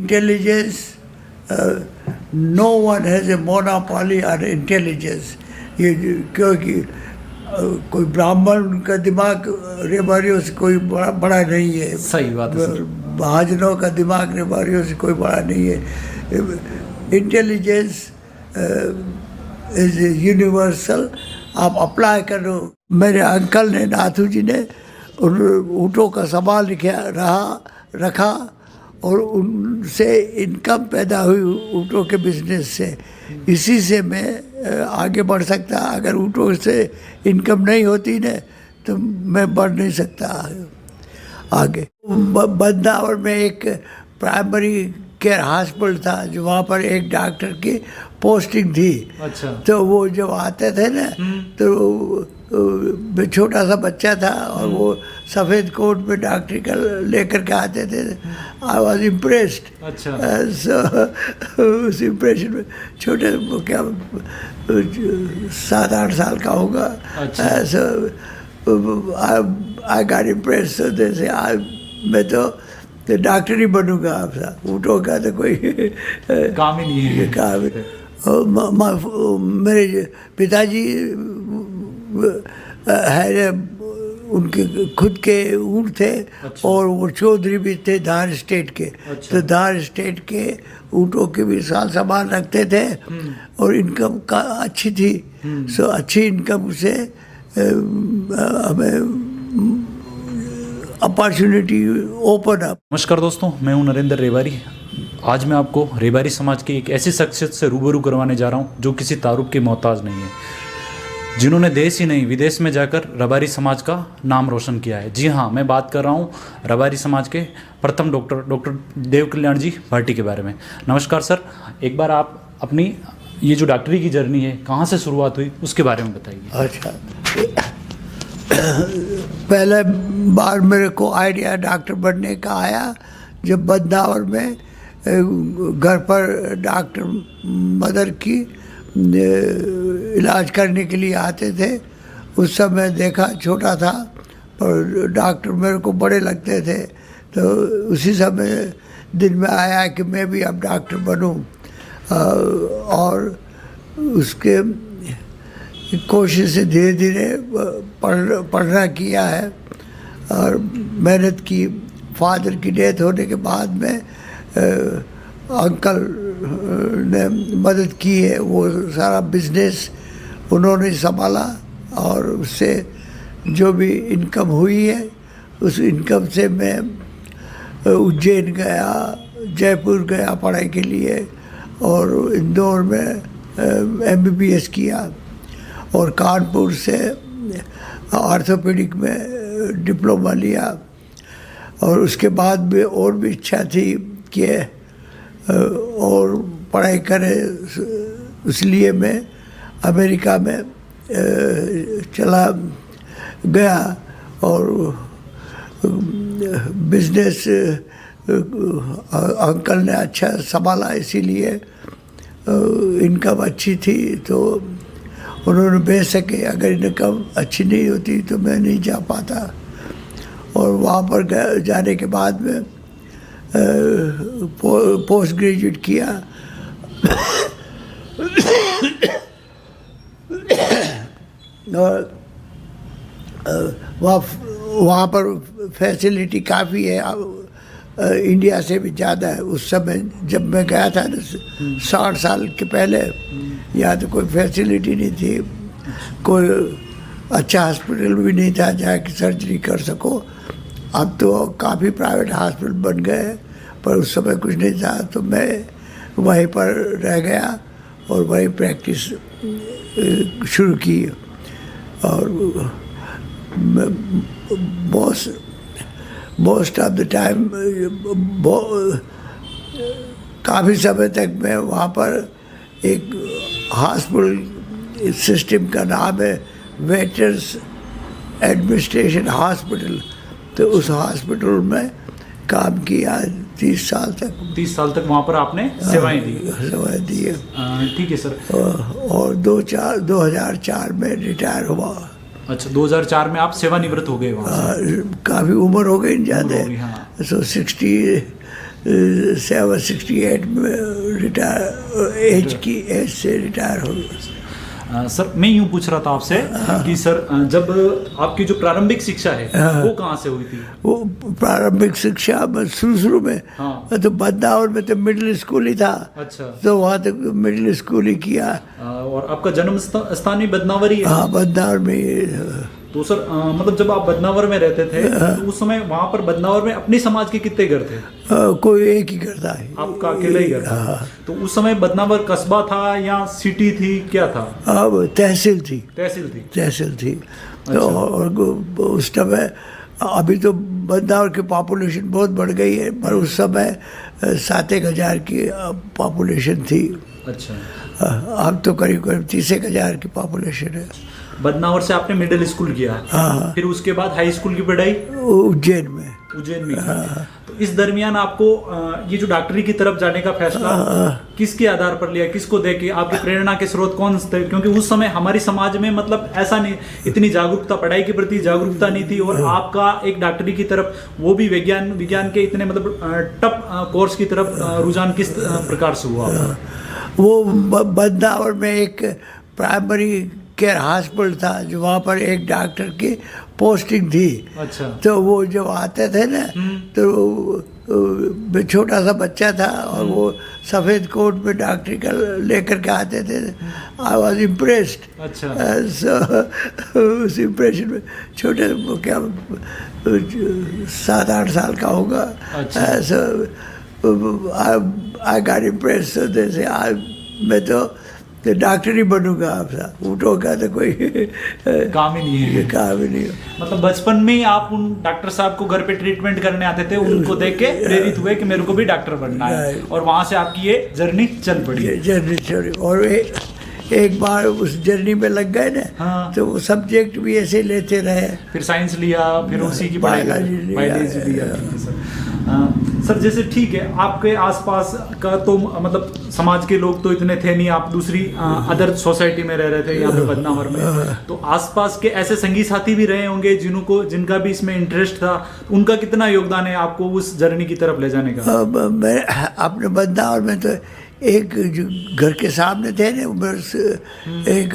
Intelligence, no one has a monopoly on intelligence. ये क्योंकि कोई ब्राह्मण का दिमाग रेबारियों से कोई बड़ा नहीं है। सही बात है सर। महाजनों का दिमाग रेबारियों से कोई बड़ा नहीं है। इंटेलिजेंस इज यूनिवर्सल, आप अप्लाई करो। मेरे अंकल ने, नाथू जी ने उन ऊँटों का संभाल रखा और उनसे इनकम पैदा हुई ऊँटों के बिजनेस से। इसी से मैं आगे बढ़ सकता। अगर ऊँटों से इनकम नहीं होती ना तो मैं बढ़ नहीं सकता आगे। बदनावर में एक प्राइमरी केयर हॉस्पिटल था, जो वहाँ पर एक डॉक्टर की पोस्टिंग थी। अच्छा। तो वो जब आते थे ना तो छोटा सा बच्चा था और वो सफ़ेद कोट में डॉक्टरी का लेकर के आते थे। I was impressed. अच्छा। उस इम्प्रेशन में छोटे क्या 7-8 साल का होगा। अच्छा। I got impressed. जैसे मैं तो डॉक्टर ही बनूंगा। आपसा ऊँटों का तो कोई काम ही नहीं है। काम मेरे पिताजी है, उनके खुद के ऊँट थे। अच्छा। और वो चौधरी भी थे धार स्टेट के। अच्छा। तो धार स्टेट के ऊँटों के भी सामान रखते थे और इनकम का अच्छी थी। सो अच्छी इनकम से हमें अपॉर्चुनिटी ओपन अप। नमस्कार दोस्तों, मैं हूं नरेंद्र रेबारी। आज मैं आपको रेबारी समाज की एक ऐसी शख्सियत से रूबरू करवाने जा रहा हूं जो किसी तारुफ के मोहताज नहीं है, जिन्होंने देश ही नहीं विदेश में जाकर रबारी समाज का नाम रोशन किया है। जी हाँ, मैं बात कर रहा हूँ रबारी समाज के प्रथम डॉक्टर देव कल्याण जी भाटी के बारे में। नमस्कार सर, एक बार आप अपनी ये जो डॉक्टरी की जर्नी है कहाँ से शुरुआत हुई उसके बारे में बताइए। अच्छा, पहले बार मेरे को आइडिया डॉक्टर बनने का आया जब बदनावर में घर पर डॉक्टर मदर की इलाज करने के लिए आते थे। उस समय देखा, छोटा था पर डॉक्टर मेरे को बड़े लगते थे। तो उसी समय दिन में आया कि मैं भी अब डॉक्टर बनूं। और उसके कोशिश से धीरे धीरे पढ़ना किया है और मेहनत की। फादर की डेथ होने के बाद में अंकल ने मदद की है। वो सारा बिजनेस उन्होंने संभाला और उससे जो भी इनकम हुई है उस इनकम से मैं उज्जैन गया, जयपुर गया पढ़ाई के लिए और इंदौर में MBBS किया और कानपुर से ऑर्थोपेडिक में डिप्लोमा लिया। और उसके बाद भी और भी इच्छा थी कि और पढ़ाई करें, इसलिए मैं अमेरिका में चला गया और बिजनेस अंकल ने अच्छा संभाला, इसीलिए इनकम अच्छी थी तो उन्होंने भेज सके। अगर इनकम अच्छी नहीं होती तो मैं नहीं जा पाता। और वहाँ पर जाने के बाद में पोस्ट ग्रेजुएट किया और वहाँ पर फैसिलिटी काफ़ी है, इंडिया से भी ज़्यादा है। उस समय जब मैं गया था 60 साल के पहले, यहाँ तो कोई फैसिलिटी नहीं थी, कोई अच्छा हॉस्पिटल भी नहीं था जहाँ की सर्जरी कर सको। अब तो काफ़ी प्राइवेट हॉस्पिटल बन गए, पर उस समय कुछ नहीं था। तो मैं वहीं पर रह गया और वहीं प्रैक्टिस शुरू की। और मोस्ट ऑफ द टाइम काफ़ी समय तक मैं वहाँ पर एक हॉस्पिटल सिस्टम का नाम है वेटर्स एडमिनिस्ट्रेशन हॉस्पिटल, तो उस हॉस्पिटल में काम किया 30 साल तक। 30 साल तक वहाँ पर आपने सेवाएं दी? सेवाएं दी है। ठीक है सर। और 2004 में रिटायर हुआ। अच्छा, 2004 में आप सेवानिवृत्त हो गए वहाँ से? काफ़ी उम्र हो गई ज़्यादा। हाँ। सो 68 में एज से रिटायर हो गया। सर मैं यूं पूछ रहा था आपसे कि सर जब आपकी जो प्रारंभिक शिक्षा है वो कहाँ से हुई थी? वो प्रारंभिक शिक्षा में शुरू में तो बदनावर में तो मिडिल स्कूल ही था। अच्छा। तो वहाँ तक मिडिल स्कूल ही किया। और आपका जन्म स्थान भी बदनावर ही है? हाँ, बदनावर में। तो सर मतलब जब आप बदनावर में रहते थे तो उस समय वहाँ पर बदनावर में अपनी समाज के कितने घर थे? कोई एक ही घर था। आपका अकेला ही घर था? तो उस समय बदनावर कस्बा था या सिटी थी, क्या था? अब तहसील थी। तहसील थी। तो और उस समय, अभी तो बदनावर की पॉपुलेशन बहुत बढ़ गई है, पर उस समय 7,000 की पॉपुलेशन थी। अच्छा। अब तो करीब 30,000 की पॉपुलेशन है। बदनावर से आपने मिडिल स्कूल किया? हाँ। फिर उसके बाद हाई स्कूल की पढ़ाई उज्जैन में की। तो इस दरमियान आपको ये जो डॉक्टरी की तरफ जाने का फैसला किसके आधार पर लिया, किसको देके? आपकी प्रेरणा के स्रोत कौन थे? क्योंकि उस समय हमारी समाज में मतलब ऐसा नहीं, इतनी जागरूकता, पढ़ाई के प्रति जागरूकता नहीं थी, और आपका एक डॉक्टरी की तरफ, वो भी विज्ञान के इतने मतलब टफ कोर्स की तरफ रुझान किस प्रकार से हुआ? वो बदनावर में एक प्राइमरी केयर हॉस्पिटल था, जो वहाँ पर एक डॉक्टर की पोस्टिंग थी। अच्छा। तो वो जब आते थे ना, तो छोटा सा बच्चा था और वो सफ़ेद कोट में डॉक्टरी का लेकर के आते थे। I was impressed. अच्छा। उस इम्प्रेशन में छोटे, क्या 7-8 साल का होगा। अच्छा। I got impressed. जैसे आज मैं तो डॉक्टर ही बनूंगा। आपसा उठोगा तो कोई काम ही नहीं है। काम ही नहीं है। मतलब बचपन में ही आप उन डॉक्टर साहब को घर पे ट्रीटमेंट करने आते थे, उनको देख के प्रेरित हुए कि मेरे को भी डॉक्टर बनना है, और वहां से आपकी ये जर्नी चल पड़ी। और एक बार उस जर्नी में लग गए ना। हाँ। तो वो सब्जेक्ट भी ऐसे लेते रहे। फिर साइंस लिया, फिर उसी की बायोलॉजी लिया। सर जैसे ठीक है, आपके आसपास का तो मतलब समाज के लोग तो इतने थे नहीं, आप दूसरी अदर सोसाइटी में रह रहे थे यहाँ पे बदनावर में, तो आसपास के ऐसे संगी साथी भी रहे होंगे जिनका भी इसमें इंटरेस्ट था, उनका कितना योगदान है आपको उस जर्नी की तरफ ले जाने का? मैं अपने बदनावर में तो एक जो घर के सामने थे ना, एक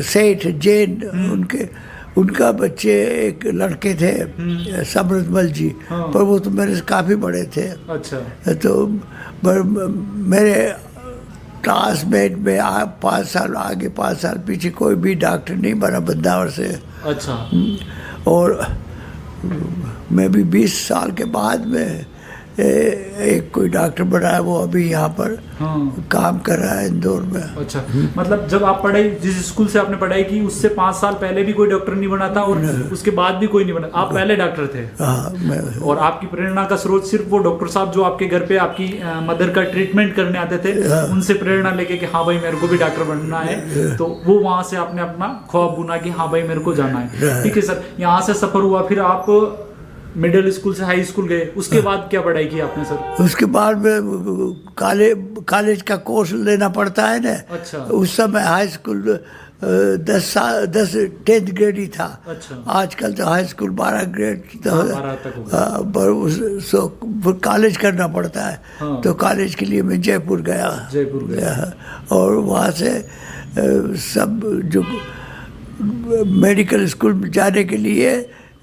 सेठ जैन, उनका बच्चे एक लड़के थे, समृद्धमल जी। हाँ। पर वो तो मेरे से काफ़ी बड़े थे। अच्छा। तो मेरे क्लासमेट में 5 साल आगे 5 साल पीछे कोई भी डॉक्टर नहीं बना बदनावर से। अच्छा। और मैं भी 20 साल के बाद में एक कोई डॉक्टर बना है, वो अभी यहाँ पर काम कर रहा है इंदौर में। अच्छा। मतलब जब आप जिस स्कूल से आपने पढ़ाई की उससे 5 साल पहले भी कोई डॉक्टर नहीं बना था, और उसके बाद भी कोई नहीं बना, आप पहले डॉक्टर थे? हाँ। और आपकी प्रेरणा का स्रोत सिर्फ वो डॉक्टर साहब जो आपके घर पे आपकी मदर का ट्रीटमेंट करने आते थे, उनसे प्रेरणा लेके कि हाँ भाई मेरे को भी डॉक्टर बनना है, तो वो वहां से आपने अपना ख्वाब बुना कि हाँ भाई मेरे को जाना है। ठीक है सर, यहाँ से सफर हुआ, फिर आप मिडिल स्कूल से हाई स्कूल गए, उसके बाद क्या पढ़ाई की आपने सर? उसके बाद में कॉलेज का कोर्स लेना पड़ता है ना। अच्छा। उस समय हाई स्कूल 10th ग्रेड ही था। अच्छा। आजकल तो हाई स्कूल 12 ग्रेड पर कॉलेज करना पड़ता है। हाँ। तो कॉलेज के लिए मैं जयपुर गया और वहाँ से सब जो मेडिकल स्कूल में जाने के लिए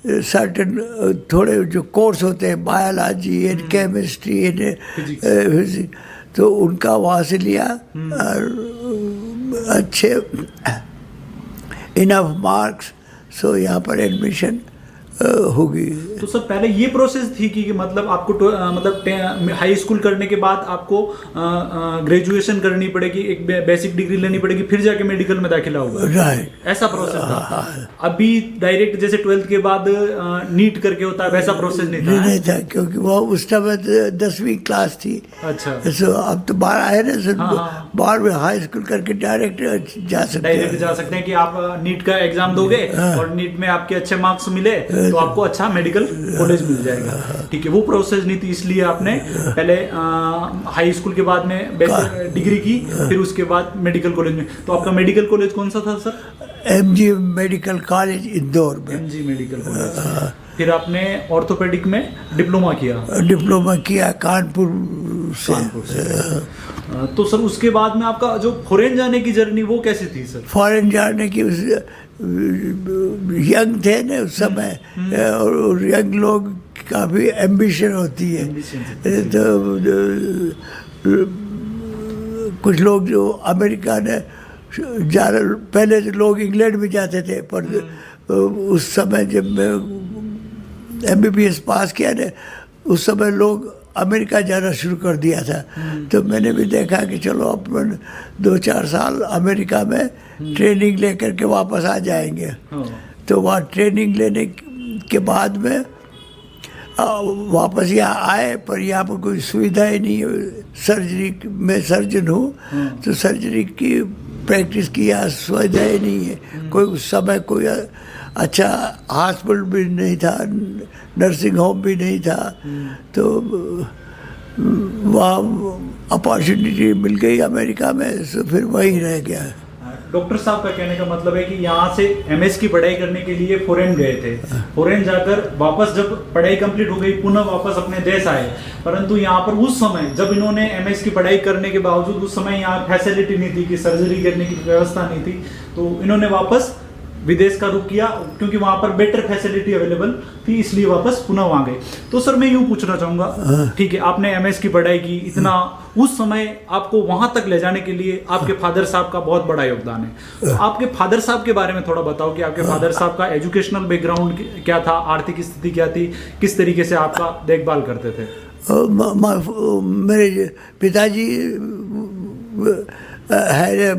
सर्टेन थोड़े जो कोर्स होते हैं, biology and chemistry and physics, तो उनका वहाँ से लिया और अच्छे इनफ मार्क्स, सो यहाँ पर एडमिशन होगी। तो सर पहले ये प्रोसेस थी कि मतलब आपको मतलब हाई स्कूल करने के बाद आपको ग्रेजुएशन करनी पड़ेगी, एक बेसिक डिग्री लेनी पड़ेगी, फिर जाके मेडिकल में दाखिला होगा? राइट, ऐसा प्रोसेस था। अभी डायरेक्ट जैसे 12th के बाद नीट करके होता है, वैसा प्रोसेस नहीं था क्योंकि वो उस समय 10वीं क्लास थी। अच्छा। तो अब तो 12 है ना सर। हाँ। 12 हाई स्कूल करके डायरेक्ट जा सकते हैं कि आप नीट का एग्जाम दोगे और नीट में आपके अच्छे मार्क्स मिले तो आपको अच्छा मेडिकल कॉलेज मिल जाएगा। ठीक है, वो प्रोसेस नहीं थी, इसलिए आपने पहले हाई स्कूल के बाद में बेसिक डिग्री की, फिर उसके बाद मेडिकल कॉलेज में। तो आपका मेडिकल कॉलेज कौन सा था sir? MG medical college Indore में। MG medical college. फिर आपने ऑर्थोपेडिक में डिप्लोमा किया डिप्लोमा किया कानपुर से। तो सर उसके बाद में आपका जो फॉरेन जाने की जर्नी वो कैसी थी सर? फॉरेन जाने की यंग थे ना उस समय, और यंग लोग काफ़ी एम्बिशन होती है। तो कुछ लोग जो अमेरिका ने ज़्यादा, पहले तो लोग इंग्लैंड में जाते थे, पर उस समय जब मैं MBBS पास किया ने, उस समय लोग अमेरिका जाना शुरू कर दिया था। तो मैंने भी देखा कि चलो अपन 2-4 साल अमेरिका में ट्रेनिंग लेकर के वापस आ जाएंगे। तो वहाँ ट्रेनिंग लेने के बाद में वापस यहाँ आए, पर यहाँ पर कोई सुविधा ही नहीं है। सर्जरी में सर्जन हूँ, तो सर्जरी की प्रैक्टिस की यहाँ सुविधा ही नहीं है। कोई उस समय कोई अच्छा हॉस्पिटल भी नहीं था, नर्सिंग होम भी नहीं था। तो वहाँ अपॉर्चुनिटी मिल गई अमेरिका में, तो फिर वहीं रह गया। डॉक्टर साहब का कहने का मतलब है कि यहाँ से MS की पढ़ाई करने के लिए फॉरेन गए थे, फॉरेन जाकर वापस जब पढ़ाई कंप्लीट हो गई पुनः वापस अपने देश आए, परंतु यहाँ पर उस समय जब इन्होंने MS की पढ़ाई करने के बावजूद उस समय यहाँ फैसिलिटी नहीं थी कि सर्जरी करने की व्यवस्था नहीं थी, तो इन्होंने वापस विदेश का रुख किया क्योंकि वहाँ पर बेटर फैसिलिटी अवेलेबल थी, इसलिए वापस पुनः वहाँ गए। तो सर मैं यूँ पूछना चाहूँगा, ठीक है आपने MS की पढ़ाई की, इतना उस समय आपको वहाँ तक ले जाने के लिए आपके फादर साहब का बहुत बड़ा योगदान है। तो आपके फादर साहब के बारे में थोड़ा बताओ कि आपके फादर साहब का एजुकेशनल बैकग्राउंड क्या था, आर्थिक स्थिति क्या थी, किस तरीके से आपका देखभाल करते थे? मेरे पिताजी है,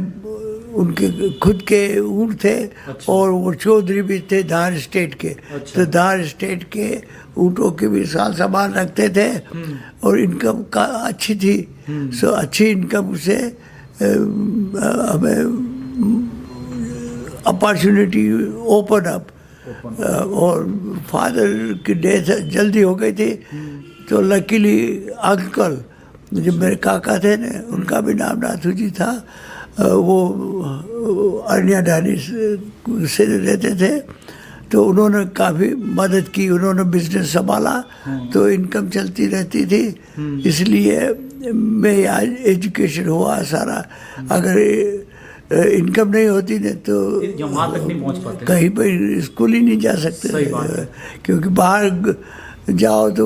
उनके खुद के ऊँट थे। अच्छा। और वो चौधरी भी थे धार स्टेट के। अच्छा। तो धार स्टेट के ऊँटों के भी सामान रखते थे, और इनकम का अच्छी थी। सो अच्छी इनकम से हमें अपॉर्चुनिटी ओपन अप। और फादर की डेथ जल्दी हो गई थी, तो लकीली अंकल जो मेरे काका थे ना, उनका भी नाम नाथू जी था, वो अरनिया ढानी से रहते थे। तो उन्होंने काफ़ी मदद की, उन्होंने बिजनेस संभाला, तो इनकम चलती रहती थी। इसलिए मैं आज एजुकेशन हुआ सारा। अगर इनकम नहीं होती ना तो वहाँ तक नहीं पहुँच पाते, कहीं पर स्कूल ही नहीं जा सकते। क्योंकि बाहर जाओ तो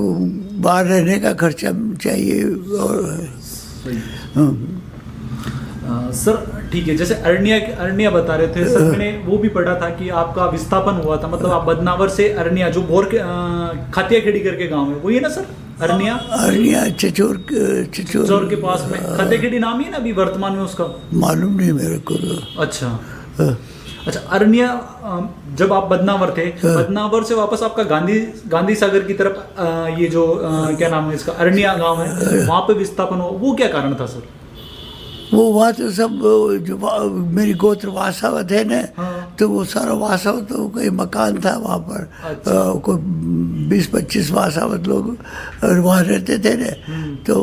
बाहर रहने का खर्चा चाहिए। और सर ठीक है, जैसे अरनिया बता रहे थे सर, मैंने वो भी पढ़ा था कि आपका विस्थापन हुआ था, मतलब आप बदनावर से अरनिया, जो बोर के खातिया खेड़ी करके गांव है, वही है ना सर? अरनिया चचोर के पास में खातिया खेड़ी नाम ही है ना अभी वर्तमान में उसका? मालूम नहीं मेरे को। अच्छा अरनिया, जब आप बदनावर थे, बदनावर से वापस आपका गांधी सागर की तरफ ये जो क्या नाम है इसका, अरनिया गांव है, वहां पे विस्थापन हुआ, वो क्या कारण था सर? वो वहाँ तो सब जो मेरी गोत्र वासावत है ना। हाँ। तो वो सारा वासावत तो कोई मकान था वहाँ पर। अच्छा। कोई 20-25 वासावत लोग वहाँ रहते थे ना। तो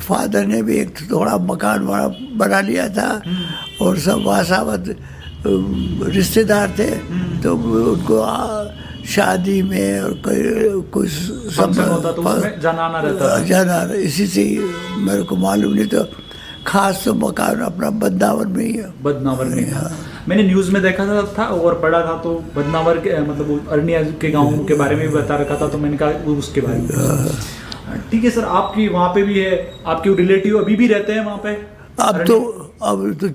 फादर ने भी एक थोड़ा मकान बना लिया था, और सब वासावत रिश्तेदार थे। तो उनको शादी में और कोई सब जाना रहता, जाना, इसी से मेरे को मालूम नहीं। तो खास तो मकान अपना बदनावर में ही है। बदनावर में। हाँ। मैंने न्यूज़ में देखा था और पढ़ा था, तो बदनावर के मतलब अरनिया के गांव के बारे में भी बता रखा था, तो मैंने कहा उसके बारे में। ठीक है सर, आपकी वहाँ पे भी है, आपके रिलेटिव अभी भी रहते हैं वहाँ पे? अब तो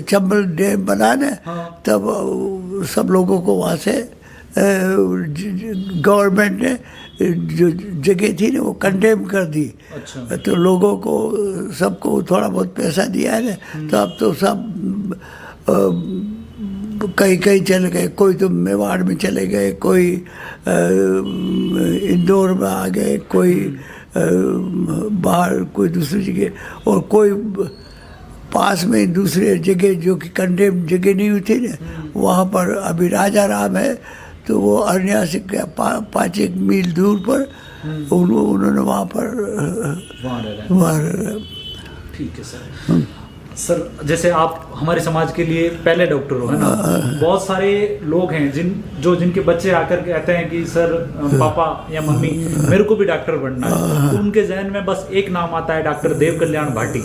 चंबल डैम बना ना। हाँ। तब सब लोगों को वहाँ से गवर्नमेंट ने जो जगह थी ना वो कंडेम कर दी। अच्छा। तो लोगों को सबको थोड़ा बहुत पैसा दिया है ना, तो अब तो सब कहीं चले गए, कोई तो मेवाड़ में चले गए, कोई इंदौर में आ गए, कोई बाहर कोई दूसरी जगह, और कोई पास में दूसरे जगह जो कि कंडेम जगह नहीं हुई थी ना, वहाँ पर अभी राजा राम है। तो वो अरनिया से 5-1 मील दूर पर उन्होंने वहाँ पर वहाँ। ठीक है सर। सर जैसे आप हमारे समाज के लिए पहले डॉक्टर हो, है ना? बहुत सारे लोग हैं जिनके बच्चे आकर कहते हैं कि सर पापा या मम्मी मेरे को भी डॉक्टर बनना है, तो उनके जहन में बस एक नाम आता है, डॉक्टर देव कल्याण भाटी।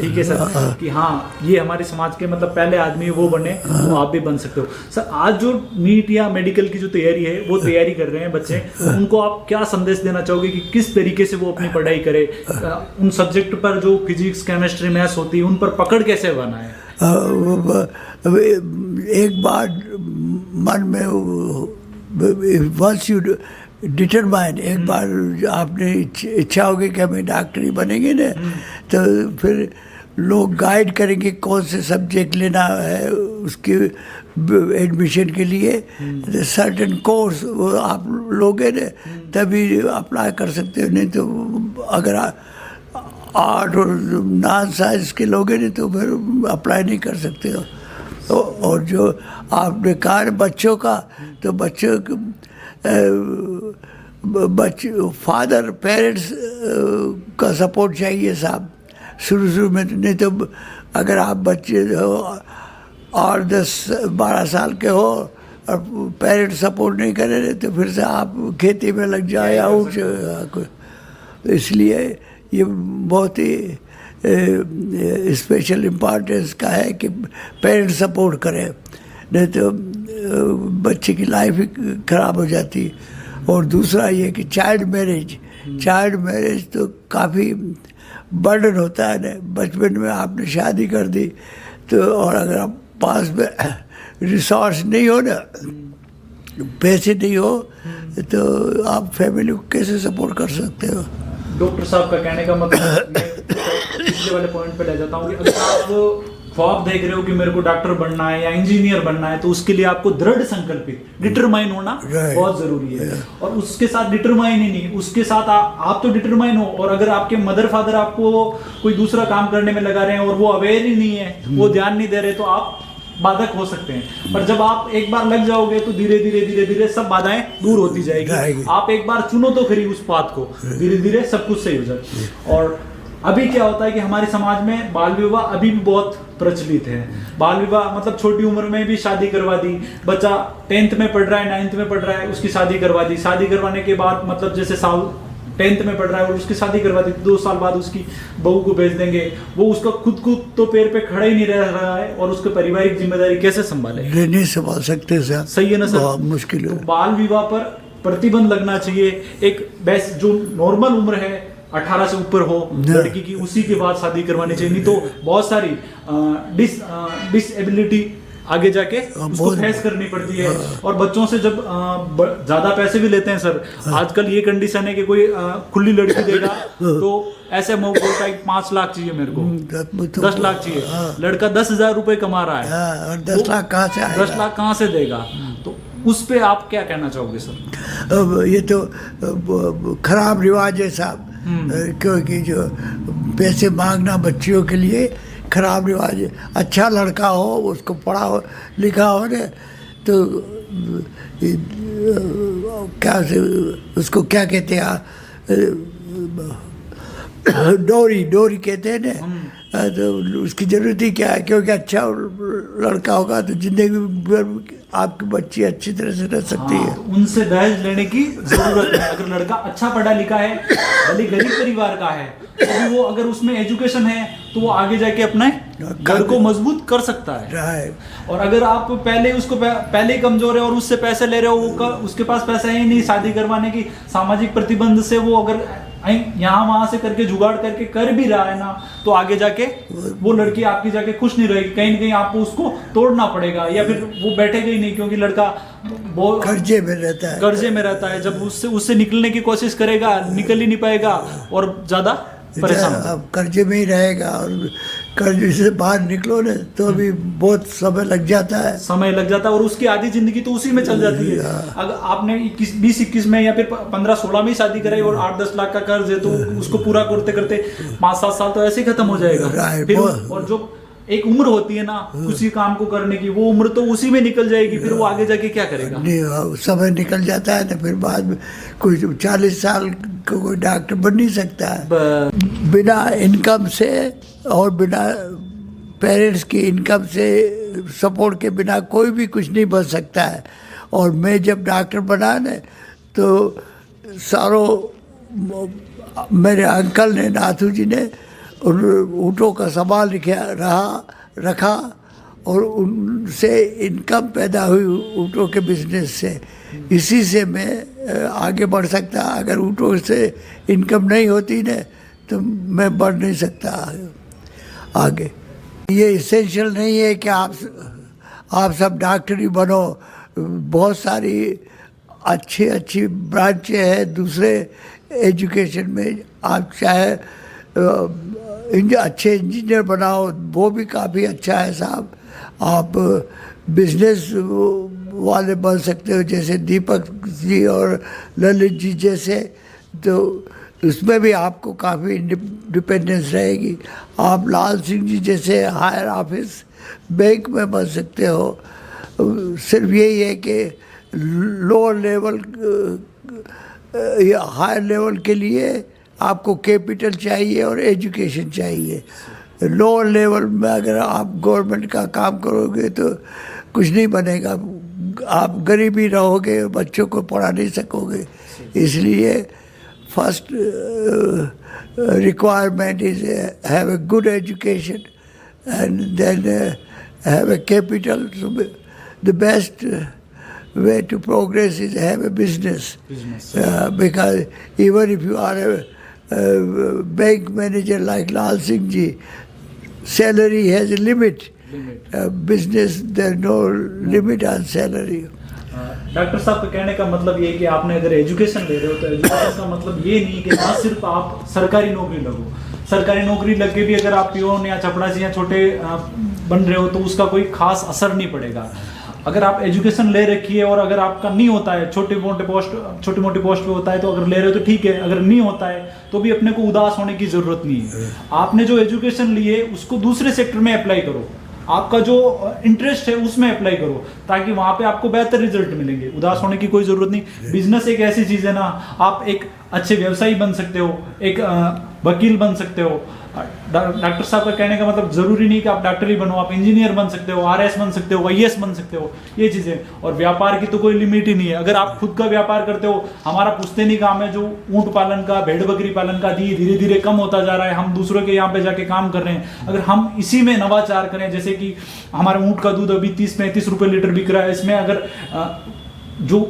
ठीक है सर, कि हाँ ये हमारे समाज के मतलब पहले आदमी वो बने, तो आप भी बन सकते हो। सर आज जो नीट या मेडिकल की जो तैयारी है वो तैयारी कर रहे हैं बच्चे, उनको आप क्या संदेश देना चाहोगे कि किस तरीके से वो अपनी पढ़ाई करे, उन सब्जेक्ट पर जो फिजिक्स केमिस्ट्री मैथ्स होती है उन पर पकड़ कैसे बनाए? एक बार मन में वंस यू डिटरमाइन, एक बार आपने इच्छा होगी कि हमें डॉक्टर ही बनेंगे ना, तो फिर लोग गाइड करेंगे कौन से सब्जेक्ट लेना है उसके एडमिशन के लिए, सर्टेन कोर्स वो आप लोगे ना तभी अप्लाई कर सकते हो, नहीं तो अगर आर्ट और नॉन साइंस के लोगे नहीं तो फिर अप्लाई नहीं कर सकते हो। और जो आपने कहा बच्चों का, तो बच्चों फादर पेरेंट्स का सपोर्ट चाहिए साहब शुरू में, नहीं तो अगर आप बच्चे हो और 10-12 साल के हो और पेरेंट्स सपोर्ट नहीं करें तो फिर से आप खेती में लग जाए या तो इसलिए ये बहुत ही स्पेशल इम्पोर्टेंस का है कि पेरेंट्स सपोर्ट करें, नहीं तो बच्चे की लाइफ ही ख़राब हो जाती। और दूसरा ये कि चाइल्ड मैरिज तो काफ़ी बर्डन होता है ना, बचपन में आपने शादी कर दी तो, और अगर आप पास में रिसोर्स नहीं हो ना, पैसे नहीं हो, तो आप फैमिली को कैसे सपोर्ट कर सकते हो? डॉक्टर साहब का कहने का मतलब पिछले वाले पॉइंट पे ले जाता हूँ कि अगर आप ख्वाब देख रहे हो कि मेरे को डॉक्टर बनना है या इंजीनियर बनना है, तो उसके लिए आपको दृढ़ संकल्पित डिटरमाइन होना बहुत जरूरी है। और उसके साथ डिटरमाइन ही नहीं, उसके साथ आप तो डिटरमाइन हो, और अगर आपके मदर फादर आपको कोई दूसरा काम करने में लगा रहे हैं और वो अवेयर ही नहीं है, वो ध्यान नहीं दे रहे, तो आप बाधक हो सकते हैं। पर जब आप एक बार लग जाओगे तो धीरे धीरे सब बाधाएं दूर होती जाएगी। आप एक बार चुनो तो खरी उस पाथ को, धीरे धीरे सब कुछ सही हो जाए। और अभी क्या होता है कि हमारे समाज में बाल विवाह अभी भी बहुत प्रचलित है। बाल विवाह मतलब छोटी उम्र में भी शादी करवा दी, बच्चा 10th में पढ़ रहा है 9th में पढ़ रहा है उसकी शादी करवा दी, शादी करवाने के बाद मतलब जैसे 10th में पढ़ रहा है और उसकी शादी करवा दी, 2 साल बाद उसकी बहू को भेज देंगे, वो उसका खुद तो पैर पे खड़ा ही नहीं रह रहा है और उसके पारिवारिक जिम्मेदारी कैसे संभाले? नहीं संभाल सकते सर, सही है ना सर? बहुत मुश्किल है। तो बाल विवाह पर प्रतिबंध लगना चाहिए। एक बेस्ट जो नॉर्मल उम्र है 18 से ऊपर हो लड़की की, उसी के बाद शादी करवानी चाहिए, नहीं तो बहुत सारी डिसएबिलिटी आगे जाके उसको फेस करनी पड़ती है। और बच्चों से जब ज्यादा पैसे भी लेते हैं सर, आजकल ये कंडीशन है कि कोई खुली लड़की देगा तो ऐसे मुंह बोलता है 5 लाख चाहिए मेरे को, 10 लाख चाहिए, लड़का 10,000 रुपए कमा रहा है और 10 लाख कहाँ से आएगा? 10 लाख कहाँ से देगा? तो उस पे आप क्या कहना चाहोगे सर? ये तो खराब रिवाज है साहब, क्योंकि जो पैसे मांगना बच्चियों के लिए खराब रिवाज है। अच्छा लड़का हो, उसको पढ़ा हो लिखा हो ना, तो क्या से उसको क्या कहते हैं, डोरी कहते हैं ना, तो उसकी जरूरत ही क्या है, क्योंकि अच्छा लड़का होगा तो जिंदगी भर आपकी बच्ची अच्छी तरह से रह सकती है। उनसे दहेज लेने की जरूरत नहीं। अगर लड़का अच्छा पढ़ा लिखा है, भले गरीब परिवार का है, तो वो अगर उसमें एजुकेशन है तो वो आगे जाके अपने घर को मजबूत कर सकता है। और अगर आप पहले ही कमजोर है और उससे पैसे ले रहे हो, उसके पास पैसा ही नहीं शादी करवाने की, सामाजिक प्रतिबंध से वो अगर यहाँ वहां से करके जुगाड़ करके कर भी रहा है ना, तो आगे जाके वो लड़की आपकी जाके खुश नहीं रहेगी, कहीं ना कहीं आपको उसको तोड़ना पड़ेगा, या फिर वो बैठेगा ही नहीं, क्योंकि लड़का वो कर्जे में रहता है। जब उससे निकलने की कोशिश करेगा, निकल ही नहीं पाएगा और ज्यादा परेशान, अब कर्जे में ही रहेगा, और कर्जे से बाहर निकलो ना तो अभी बहुत समय लग जाता है और उसकी आधी जिंदगी तो उसी में चल जाती है। अगर आपने 20-21 में या फिर 15-16 में शादी कराई और 8-10 लाख का कर्ज है, तो उसको पूरा करते करते 5-7 साल तो ऐसे ही खत्म हो जाएगा। फिर और जो एक उम्र होती है ना उसी काम को करने की, वो उम्र तो उसी में निकल जाएगी, फिर वो आगे जाके क्या करेगा? नहीं, समय निकल जाता है ना, फिर बाद में कोई 40 साल को कोई डॉक्टर बन नहीं सकता है बिना इनकम से और बिना पेरेंट्स की इनकम से सपोर्ट के बिना कोई भी कुछ नहीं बन सकता है। और मैं जब डॉक्टर बना न तो सारों मेरे अंकल ने, नाथू जी ने ऊँटों का संभाल रखा और उनसे इनकम पैदा हुई ऊँटों के बिजनेस से। इसी से मैं आगे बढ़ सकता। अगर ऊँटों से इनकम नहीं होती न तो मैं बढ़ नहीं सकता आगे। ये इसेंशियल नहीं है कि आप सब डॉक्टर ही बनो। बहुत सारी अच्छी ब्रांचें हैं दूसरे एजुकेशन में। आप चाहे अच्छे इंजीनियर बनाओ, वो भी काफ़ी अच्छा है साहब। आप बिजनेस वाले बन सकते हो, जैसे दीपक जी और ललित जी जैसे, तो उसमें भी आपको काफ़ी इंडिपेंडेंस रहेगी। आप लाल सिंह जी जैसे हायर ऑफिस बैंक में बन सकते हो। सिर्फ यही है कि लोअर लेवल या हायर लेवल के लिए आपको कैपिटल चाहिए और एजुकेशन चाहिए। लोअर लेवल में अगर आप गवर्नमेंट का काम करोगे तो कुछ नहीं बनेगा। आप गरीब ही रहोगे, बच्चों को पढ़ा नहीं सकोगे। इसलिए first requirement is have a good education and then have a capital. The best way to progress is have a business. Because even if you are a bank manager like Lal Singh ji, salary has a limit. Business, there is no limit on salary. Doctor साहब का कहने का मतलब ये है कि आपने अगर एजुकेशन ले रहे हो तो एजुकेशन का मतलब ये नहीं कि ना सिर्फ आप सरकारी नौकरी लगो। सरकारी नौकरी लग के भी अगर आप पियोन या चपड़ासी या छोटे बन रहे हो तो उसका कोई खास असर नहीं पड़ेगा। अगर आप एजुकेशन ले रखी है और अगर आपका नहीं होता है, छोटी मोटी पोस्ट पे होता है तो अगर ले रहे हो तो ठीक है, अगर नहीं होता है तो भी अपने को उदास होने की जरूरत नहीं है। आपने जो एजुकेशन ली है उसको दूसरे सेक्टर में अप्लाई करो, आपका जो इंटरेस्ट है उसमें अप्लाई करो, ताकि वहां पे आपको बेहतर रिजल्ट मिलेंगे। उदास होने की कोई जरूरत नहीं। बिजनेस एक ऐसी चीज है ना, आप एक अच्छे व्यवसायी बन सकते हो, एक वकील बन सकते हो। डॉक्टर साहब का कहने का मतलब जरूरी नहीं कि आप डॉक्टर ही बनो, आप इंजीनियर बन सकते हो, आरएस बन सकते हो, आईएएस बन सकते हो, ये चीजें। और व्यापार की तो कोई लिमिट ही नहीं है। अगर आप खुद का व्यापार करते हो, हमारा पुश्तैनी काम है जो ऊंट पालन का, भेड़ बकरी पालन का, धीरे धीरे कम होता जा रहा है। हम दूसरों के यहाँ पे जाके काम कर रहे हैं। अगर हम इसी में नवाचार करें, जैसे कि हमारे ऊंट का दूध अभी 30-35 रुपए लीटर बिक रहा है, इसमें अगर जो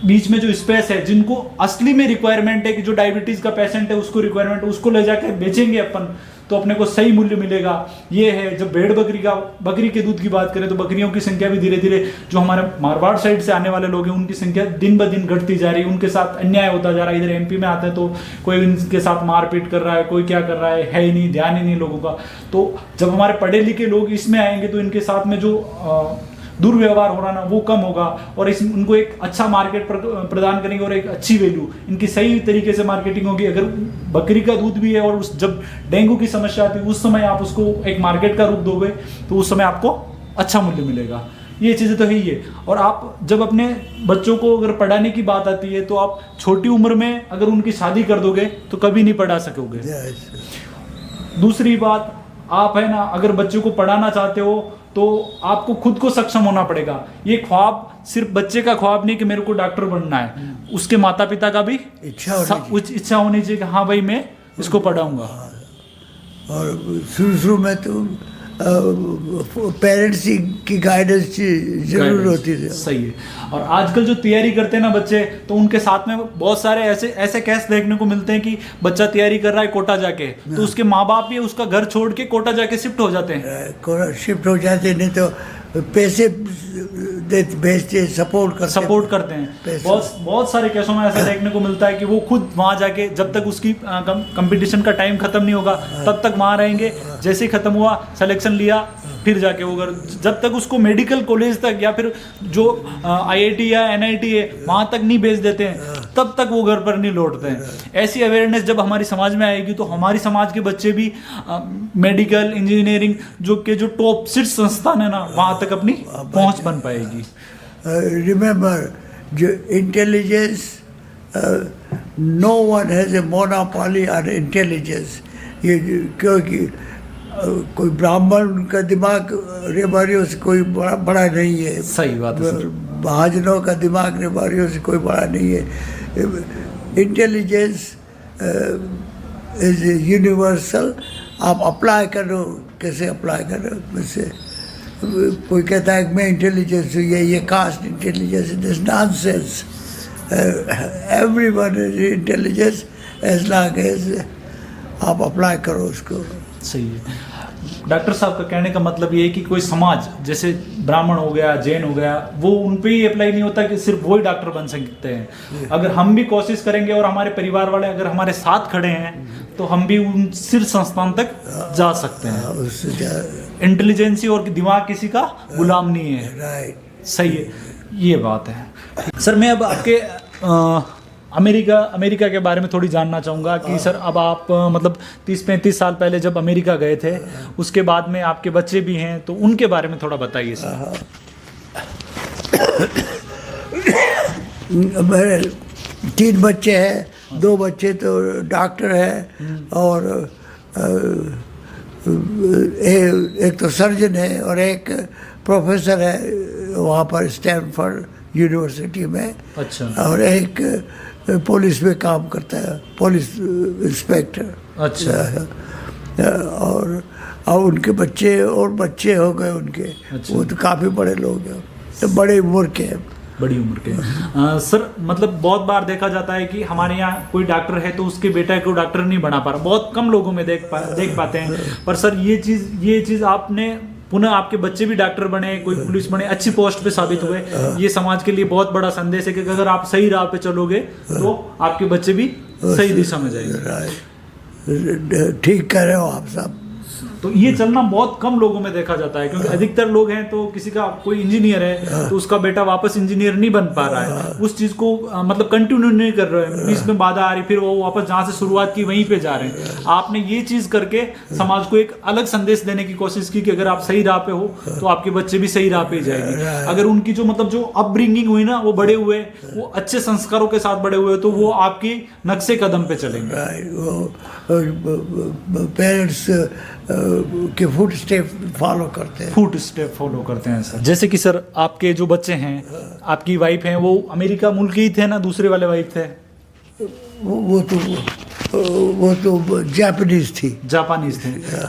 बीच में जो स्पेस है, जिनको असली में रिक्वायरमेंट है कि जो डायबिटीज का पेशेंट है उसको रिक्वायरमेंट है, उसको ले जाकर बेचेंगे अपन तो अपने को सही मूल्य मिलेगा। ये है। जब भेड़ बकरी के दूध की बात करें तो बकरियों की संख्या भी धीरे धीरे, जो हमारे मारवाड़ साइड से आने वाले लोग हैं उनकी संख्या दिन ब दिन घटती जा रही है। उनके साथ अन्याय होता जा रहा है। इधर एमपी में आते हैं तो कोई उनके साथ मारपीट कर रहा है, कोई क्या कर रहा है ही नहीं, ध्यान ही नहीं लोगों का। तो जब हमारे पढ़े लिखे लोग इसमें आएंगे तो इनके साथ में जो दुर्व्यवहार हो रहा ना वो कम होगा और उनको एक अच्छा मार्केट प्रदान करेंगे और एक अच्छी वैल्यू, इनकी सही तरीके से मार्केटिंग होगी। अगर बकरी का दूध भी है और जब डेंगू की समस्या आती है उस समय आप उसको एक मार्केट का रूप दोगे तो उस समय आपको अच्छा मूल्य मिलेगा। ये चीज़ें तो है ही है। और आप जब अपने बच्चों को अगर पढ़ाने की बात आती है तो आप छोटी उम्र में अगर उनकी शादी कर दोगे तो कभी नहीं पढ़ा सकोगे। दूसरी बात, आप है ना अगर बच्चों को पढ़ाना चाहते हो तो आपको खुद को सक्षम होना पड़ेगा। ये ख्वाब सिर्फ बच्चे का ख्वाब नहीं कि मेरे को डॉक्टर बनना है, उसके माता पिता का भी इच्छा होनी चाहिए कि हाँ भाई मैं इसको पढ़ाऊंगा। और शुरू में तो पेरेंट्स की गाइडेंस जरूर होती थी। सही है। और आजकल जो तैयारी करते हैं ना बच्चे, तो उनके साथ में बहुत सारे ऐसे केस देखने को मिलते हैं कि बच्चा तैयारी कर रहा है कोटा जाके, तो उसके माँ बाप भी उसका घर छोड़ के कोटा जाके शिफ्ट हो जाते हैं। शिफ्ट हो जाते नहीं तो पैसे भेजते, सपोर्ट करते हैं। बहुत सारे केसों में ऐसा देखने को मिलता है कि वो खुद वहां जाके जब तक उसकी कंपटीशन का टाइम खत्म नहीं होगा तब तक वहां रहेंगे। जैसे ही खत्म हुआ, सिलेक्शन लिया, फिर जाके वो जब तक उसको मेडिकल कॉलेज तक या फिर जो आईआईटी या एनआईटी है वहां तक नहीं भेज देते हैं तब तक वो घर पर नहीं लौटते हैं। ऐसी अवेयरनेस जब हमारी समाज में आएगी तो हमारी समाज के बच्चे भी मेडिकल इंजीनियरिंग जो टॉप सीट संस्थान है ना वहां तक अपनी पहुंच बन पाएगी। रिमेंबर, जो intelligence, no one has a monopoly on intelligence. ये क्योंकि कोई ब्राह्मण का दिमाग रेबारियों से कोई बड़ा नहीं है। सही बात है सर। महाजनों का दिमाग रेबारियों से कोई बड़ा नहीं है। Intelligence is universal. आप अप्लाई करो, कैसे अप्लाई करो वैसे। कोई कहता है कि मैं इंटेलिजेंस हूँ, ये caste intelligence, this nonsense. Everyone is intelligence as long as आप अप्लाई करो उसको। सही है। डॉक्टर साहब का कहने का मतलब ये है कि कोई समाज जैसे ब्राह्मण हो गया, जैन हो गया, वो उन पे ही अप्लाई नहीं होता कि सिर्फ वही डॉक्टर बन सकते हैं। अगर हम भी कोशिश करेंगे और हमारे परिवार वाले अगर हमारे साथ खड़े हैं तो हम भी उन सिर संस्थान तक जा सकते हैं। इंटेलिजेंसी और दिमाग किसी का गुलाम नहीं है। राइट, सही है, ये बात है। सर मैं अब आपके अमेरिका के बारे में थोड़ी जानना चाहूँगा कि सर अब आप मतलब 30-35 साल पहले जब अमेरिका गए थे, उसके बाद में आपके बच्चे भी हैं, तो उनके बारे में थोड़ा बताइए सर। मेरे 3 बच्चे हैं, 2 बच्चे तो डॉक्टर हैं और एक तो सर्जन है और एक प्रोफेसर है वहाँ पर स्टैनफोर्ड यूनिवर्सिटी में। अच्छा। और एक पुलिस में काम करता है, पुलिस इंस्पेक्टर। अच्छा। और उनके बच्चे हो गए उनके। अच्छा। वो तो काफ़ी बड़े लोग हैं, तो बड़े उम्र के हैं। बड़ी उम्र के। सर मतलब बहुत बार देखा जाता है कि हमारे यहाँ कोई डॉक्टर है तो उसके बेटा को डॉक्टर नहीं बना पा रहा, बहुत कम लोगों में देख पाते हैं। पर सर ये चीज़ आपने पुनः आपके बच्चे भी डॉक्टर बने, कोई पुलिस बने, अच्छी पोस्ट पे साबित हुए। ये समाज के लिए बहुत बड़ा संदेश है कि अगर आप सही राह पे चलोगे तो आपके बच्चे भी सही दिशा में जाएंगे। ठीक कह रहे हो आप सब। तो ये चलना बहुत कम लोगों में देखा जाता है, क्योंकि अधिकतर लोग हैं तो किसी का कोई इंजीनियर है तो उसका बेटा वापस इंजीनियर नहीं बन पा रहा है, उस चीज को मतलब कंटिन्यू नहीं कर रहे हैं, बीच में बाधा आ रही, फिर वो वापस जहाँ से शुरुआत की वहीं पे जा रहे हैं। आपने ये चीज करके समाज को एक अलग संदेश देने की कोशिश की कि अगर आप सही राह पे हो तो आपके बच्चे भी सही राह पे ही जाएंगे। अगर उनकी जो अपब्रिंगिंग हुई ना, वो बड़े हुए, वो अच्छे संस्कारों के साथ बड़े हुए, तो वो आपकी नक्शे कदम पे चलेंगे। पेरेंट्स के फुट स्टेप फॉलो करते हैं सर। जैसे कि सर आपके जो बच्चे हैं, आपकी वाइफ हैं, वो अमेरिका मुल्क ही थे ना, दूसरे वाले वाइफ थे? वो तो जापानीज थे।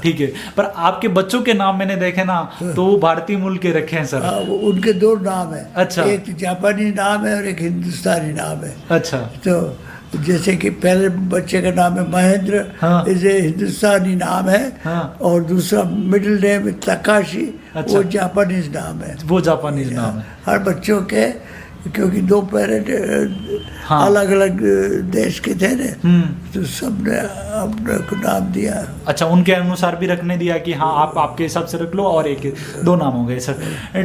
ठीक है, पर आपके बच्चों के नाम मैंने देखे ना तो वो भारतीय मूल के रखे हैं सर। उनके 2 नाम है। अच्छा। एक जापानी नाम है और एक हिंदुस्तानी नाम है। अच्छा। तो जैसे कि पहले बच्चे का नाम है महेंद्र। हाँ। इसे हिंदुस्तानी नाम है। हाँ। और दूसरा मिडिल नेम तकाशी। अच्छा। वो जापानीज नाम है। हर बच्चों के, क्योंकि 2 पेरेंट हाँ। अलग अलग देश के थे ना, तो सबने अपने को नाम दिया। अच्छा, उनके अनुसार भी रखने दिया कि हाँ आप आपके हिसाब से रख लो, और 2 नाम हो गए सर।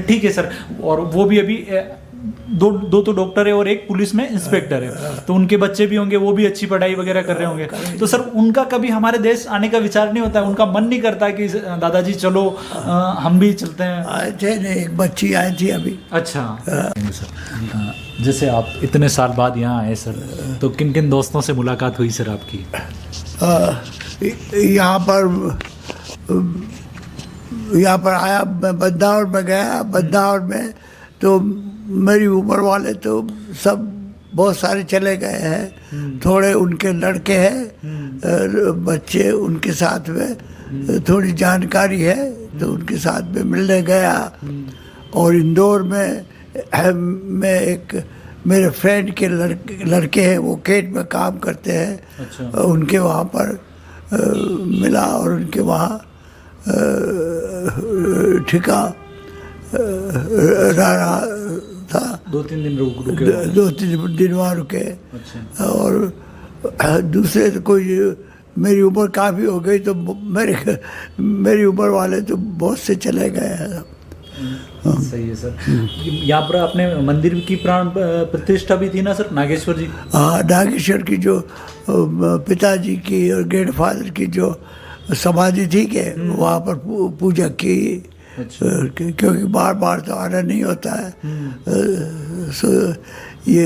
ठीक है सर। और वो भी अभी दो तो डॉक्टर है और एक पुलिस में इंस्पेक्टर है, तो उनके बच्चे भी होंगे, वो भी अच्छी पढ़ाई वगैरह कर रहे होंगे। तो सर उनका कभी हमारे देश आने का विचार नहीं होता है? उनका मन नहीं करता कि दादाजी चलो हम भी चलते हैं? आए थे ना, एक बच्ची आई थी अभी। अच्छा। सर जैसे आप इतने साल बाद यहाँ आए सर, तो किन किन दोस्तों से मुलाकात हुई सर आपकी? यहाँ पर आया, बद्दावर में गया। बद्दावर में तो मेरी उम्र वाले तो सब बहुत सारे चले गए हैं, थोड़े उनके लड़के हैं, बच्चे उनके साथ में थोड़ी जानकारी है तो उनके साथ में मिलने गया। और इंदौर में मैं एक मेरे फ्रेंड के लड़के हैं, वो केट में काम करते हैं। अच्छा। उनके वहाँ पर मिला और उनके वहाँ ठिका रहा था। 2-3 दिन रुके? 2-3 दिन वहाँ रुके। अच्छा। और दूसरे तो कोई, मेरी उम्र काफ़ी हो गई तो मेरी उम्र वाले तो बहुत से चले गए हैं। सही है सर। यहाँ पर अपने मंदिर की प्राण प्रतिष्ठा भी थी ना सर, नागेश्वर जी? हाँ, नागेश्वर की जो पिताजी की और ग्रैंडफादर की जो समाधि थी के वहाँ पर पूजा की। अच्छा। क्योंकि बार बार तो आना नहीं होता है। सो ये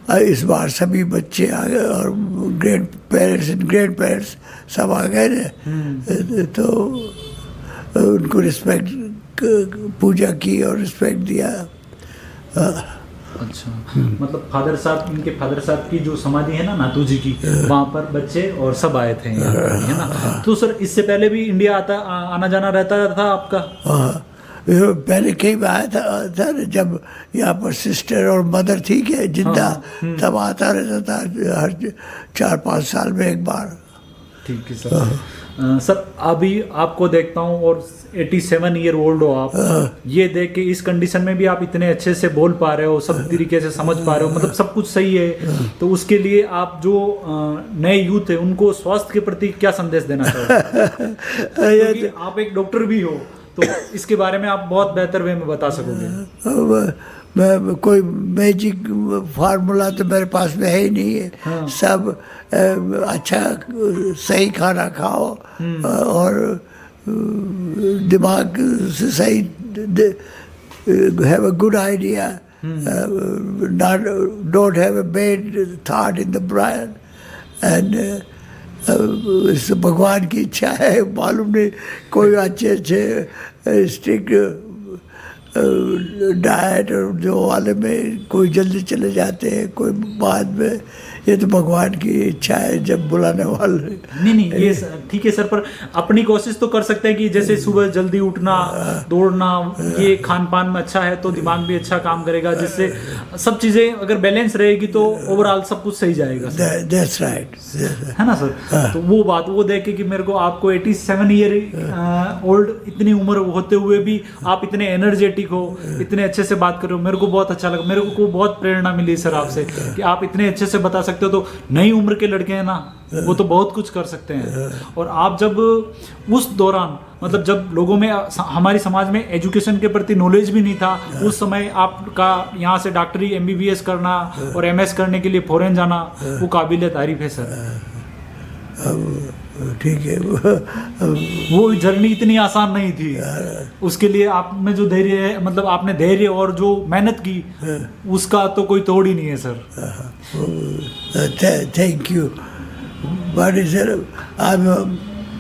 इस बार सभी बच्चे आ गए और ग्रैंड पेरेंट्स सब आ गए ने, तो उनको रिस्पेक्ट, पूजा की और रिस्पेक्ट दिया। अच्छा, मतलब फादर साहब, इनके फादर साहब की जो समाधि है ना नातू जी की, वहाँ पर बच्चे और सब आए थे यहाँ पर, है ना। तो सर इससे पहले भी इंडिया आना जाना रहता था आपका? हाँ, पहले कई बार आया था जब यहाँ पर सिस्टर और मदर थी क्या जिंदा, तब आता रहता था हर 4-5 साल में एक बार। ठीक है सर। सर अभी आपको देखता हूँ और 87 ईयर ओल्ड हो आप, ये देख के इस कंडीशन में भी आप इतने अच्छे से बोल पा रहे हो, सब तरीके से समझ पा रहे हो, मतलब सब कुछ सही है। तो उसके लिए आप जो नए यूथ है उनको स्वास्थ्य के प्रति क्या संदेश देना चाहोगे? क्योंकि आप एक डॉक्टर भी हो, तो इसके बारे में आप बहुत बेहतर वे में बता सकोगे। मैं कोई मैजिक फार्मूला तो मेरे पास में है ही नहीं है। हाँ। सब अच्छा सही खाना खाओ और दिमाग से सही, have a good idea, don't have a bad thought in the brain, and भगवान की इच्छा है, मालूम नहीं कोई अच्छे स्ट्रिक्ट डाइट और जो वाले में कोई जल्दी चले जाते हैं, कोई बाद में, ये तो भगवान की इच्छा है जब बुलाने वाले। नहीं ये ठीक है सर, पर अपनी कोशिश तो कर सकते हैं कि जैसे सुबह जल्दी उठना, दौड़ना, ये खान पान में अच्छा है तो दिमाग भी अच्छा काम करेगा, जिससे सब चीजें अगर बैलेंस रहेगी तो ओवरऑल सब कुछ सही जाएगा। That's right, है ना सर। तो वो बात वो देखे कि मेरे को आपको 87 ईयर ओल्ड, इतनी उम्र होते हुए भी आप इतने एनर्जेटिक हो, इतने अच्छे से बात कर रहे हो, मेरे को बहुत अच्छा लगा। मेरे को बहुत प्रेरणा मिली सर आपसे कि आप इतने अच्छे से बता सकते हो। तो नई उम्र के लड़के हैं ना, वो तो बहुत कुछ कर सकते हैं। और आप जब उस दौरान, मतलब जब लोगों में, हमारी समाज में एजुकेशन के प्रति नॉलेज भी नहीं था, उस समय आपका यहाँ से डॉक्टरी MBBS करना और MS करने के लिए फॉरेन जाना, वो काबिल तारीफ है सर। ठीक है, वो जर्नी इतनी आसान नहीं थी, उसके लिए आप में जो धैर्य है, मतलब आपने धैर्य और जो मेहनत की, उसका तो कोई तोड़ ही नहीं है sir. Thank you. But sir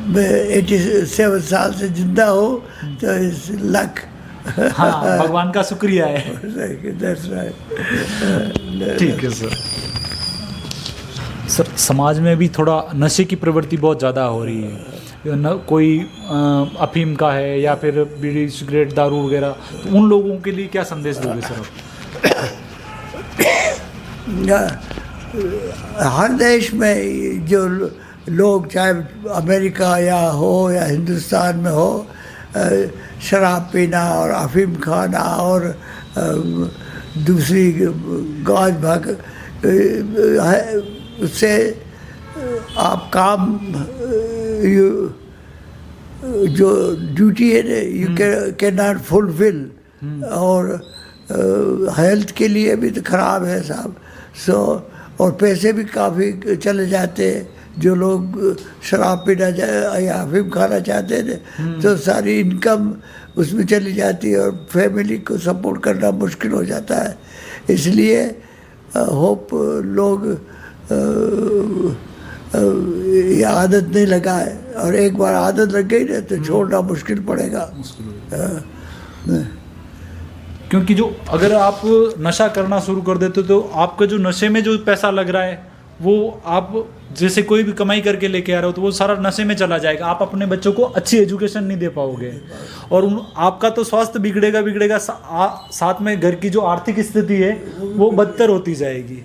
मैं 87 साल से जिंदा हो तो इस लक। हाँ, भगवान का शुक्रिया है। That's right. ठीक है सर। सर समाज में भी थोड़ा नशे की प्रवृत्ति बहुत ज़्यादा हो रही है, न कोई अफीम का है या फिर बीड़ी सिगरेट दारू वगैरह, तो उन लोगों के लिए क्या संदेश दोगे सर आप? हर देश में जो लोग, चाहे अमेरिका या हिंदुस्तान में हो, शराब पीना और अफीम खाना और दूसरी गाज भाग, उससे आप काम, जो ड्यूटी है ना, यू कैन नॉट फुलफिल, और हेल्थ के लिए भी तो खराब है साहब। सो और पैसे भी काफ़ी चले जाते हैं। जो लोग शराब पीना या अफीम खाना चाहते थे, तो सारी इनकम उसमें चली जाती है और फैमिली को सपोर्ट करना मुश्किल हो जाता है। इसलिए होप लोग ये आदत नहीं लगाए, और एक बार आदत लग गई ना तो छोड़ना मुश्किल पड़ेगा। क्योंकि जो अगर आप नशा करना शुरू कर देते तो आपका जो नशे में जो पैसा लग रहा है, वो आप जैसे कोई भी कमाई करके लेके आ रहे हो तो वो सारा नशे में चला जाएगा। आप अपने बच्चों को अच्छी एजुकेशन नहीं दे पाओगे, और आपका तो स्वास्थ्य बिगड़ेगा, साथ में घर की जो आर्थिक स्थिति है वो बदतर होती जाएगी।